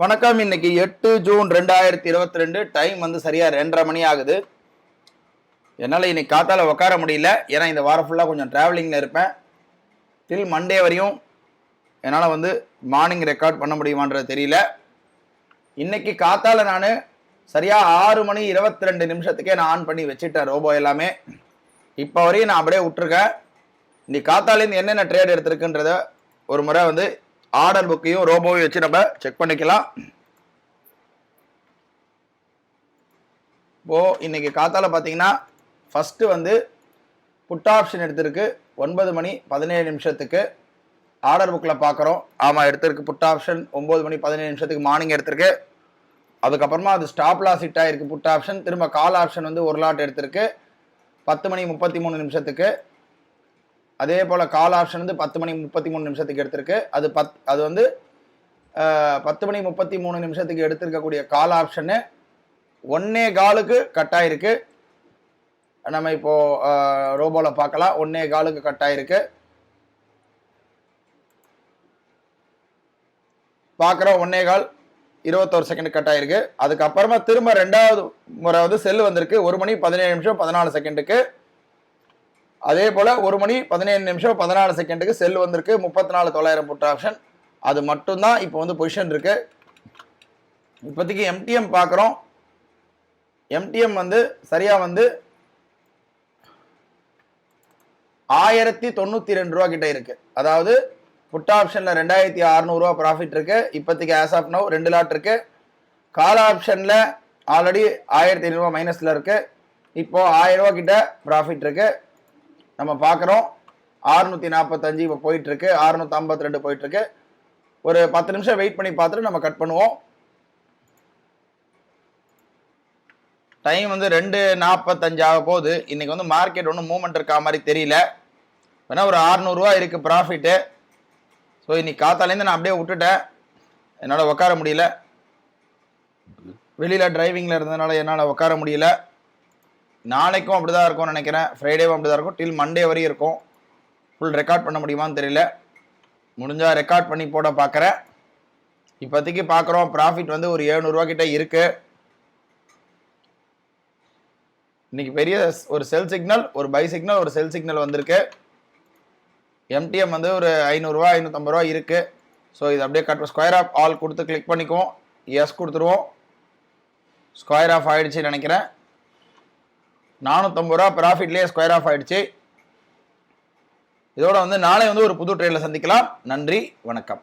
வணக்கம். இன்னைக்கு 8 June 2022. Time வந்து சரியா 2:30 மணி ஆகுது. என்னால் இன்னைக்கு காத்தால உட்கார முடியல. ஏன்னா இந்த வாரம் ஃபுல்லாக கொஞ்சம் டிராவலிங்கில் இருப்பேன். டில் மண்டே வரையும் என்னால் வந்து மார்னிங் ரெக்கார்ட் பண்ண முடியுமான்றது தெரியல. இன்னைக்கு காத்தால நான் சரியாக 6 மணி 22 நிமிஷத்துக்கே நான் ஆன் பண்ணி வச்சுட்டேன் ரோபோ எல்லாமே. இப்போ வரையும் நான் அப்படியே விட்டுருக்கேன். இன்னைக்கு காத்தாலேருந்து என்னென்ன ட்ரேட் எடுத்திருக்குன்றத ஒரு முறை வந்து ஆர்டர் புக்கையும் ரோபோவையும் வச்சு நம்ம செக் பண்ணிக்கலாம். இப்போ இன்னைக்கு காத்தால பார்த்தீங்கன்னா ஃபர்ஸ்ட் வந்து புட் ஆப்ஷன் எடுத்திருக்கு 9 மணி 17 நிமிஷத்துக்கு. ஆர்டர் புக்கில் பார்க்குறோம். ஆமாம், எடுத்திருக்கு புட் ஆப்ஷன் 9 மணி 17 நிமிஷத்துக்கு மார்னிங் எடுத்திருக்கு. அதுக்கப்புறமா அது ஸ்டாப் லாஸ் ஹிட் ஆகிருக்கு புட் ஆப்ஷன். திரும்ப கால் ஆப்ஷன் வந்து ஒரு லாட் எடுத்திருக்கு 10 மணி 33 நிமிஷத்துக்கு. அதே போல் கால் ஆப்ஷன் வந்து 10 மணி 33 நிமிஷத்துக்கு எடுத்திருக்கு. அது வந்து 10 மணி 33 நிமிஷத்துக்கு எடுத்திருக்கக்கூடிய கால் ஆப்ஷனு 1.25க்கு கட் ஆயிருக்கு. நம்ம இப்போ ரோபோவில் பார்க்கலாம். 1.25க்கு கட் ஆயிருக்கு. பார்க்குறோம் 1.25 21 செகண்ட் கட் ஆயிருக்கு. அதுக்கப்புறமா திரும்ப ரெண்டாவது முறை வந்து செல் வந்திருக்கு 1 மணி 17 நிமிஷம் 14 செகண்டுக்கு. அதே போல் 1 மணி 17 நிமிஷம் 14 செகண்டுக்கு செல் வந்திருக்கு 34,900 புட் ஆப்ஷன். அது மட்டும்தான் இப்போ வந்து பொசிஷன் இருக்கு. இப்போதைக்கு எம்டிஎம் பார்க்குறோம். எம்டிஎம் வந்து சரியாக வந்து 1092 ரூபா கிட்ட இருக்கு. அதாவது புட் ஆப்ஷனில் 2600 ரூபா ப்ராஃபிட் இருக்கு. இப்போதைக்கு ஆஸ் ஆஃப் நவ் 2 லாட் இருக்கு. கால் ஆப்ஷனில் ஆல்ரெடி 1500 ரூபா மைனஸில் இருக்கு. இப்போ 1000 ரூபா கிட்ட ப்ராஃபிட் இருக்கு. நம்ம பார்க்குறோம் 645 இப்போ போயிட்டுருக்கு, 652 போயிட்டுருக்கு. ஒரு 10 நிமிஷம் வெயிட் பண்ணி பார்த்துட்டு நம்ம கட் பண்ணுவோம். டைம் வந்து 2:45 ஆக போகுது. இன்னைக்கு வந்து மார்க்கெட் ஒன்றும் மூவ்மெண்ட் இருக்கா மாதிரி தெரியல. வேணா ஒரு 600 ரூபா இருக்குது ப்ராஃபிட்டு. ஸோ இன்னைக்கு காத்தாலேருந்து நான் அப்படியே விட்டுட்டேன். என்னால் உட்கார முடியல. வெளியில் டிரைவிங்கில் இருந்ததுனால என்னால் உட்கார முடியல. நாளைக்கும் அப்படி தான் இருக்கும்னு நினைக்கிறேன். ஃப்ரைடேவும் அப்படி தான் இருக்கும். டில் மண்டே வரையும் இருக்கும். ஃபுல் ரெக்கார்ட் பண்ண முடியுமான்னு தெரியல. முடிஞ்சால் ரெக்கார்ட் பண்ணி போட பார்க்குறேன். இப்போதைக்கு பார்க்குறோம் ப்ராஃபிட் வந்து ஒரு 700 ரூபா கிட்ட இருக்கு. இன்னைக்கு பெரிய ஒரு செல் சிக்னல், ஒரு பை சிக்னல், ஒரு செல் சிக்னல் வந்திருக்கு. எம்டிஎம் வந்து ஒரு 500 ரூபா 550 ரூபா இருக்கு. ஸோ இது அப்படியே கட் ஸ்கொயர் ஆஃப் ஆல் கொடுத்து கிளிக் பண்ணிக்குவோம். எஸ் கொடுத்துருவோம். ஸ்கொயர் ஆஃப் ஆயிடுச்சுன்னு நினைக்கிறேன். 450 ரூபா ப்ராஃபிட்லேயே ஸ்கொயர் ஆஃப் ஆயிடுச்சு. இதோட வந்து நாளை வந்து ஒரு புது ட்ரேடில் சந்திக்கலாம். நன்றி, வணக்கம்.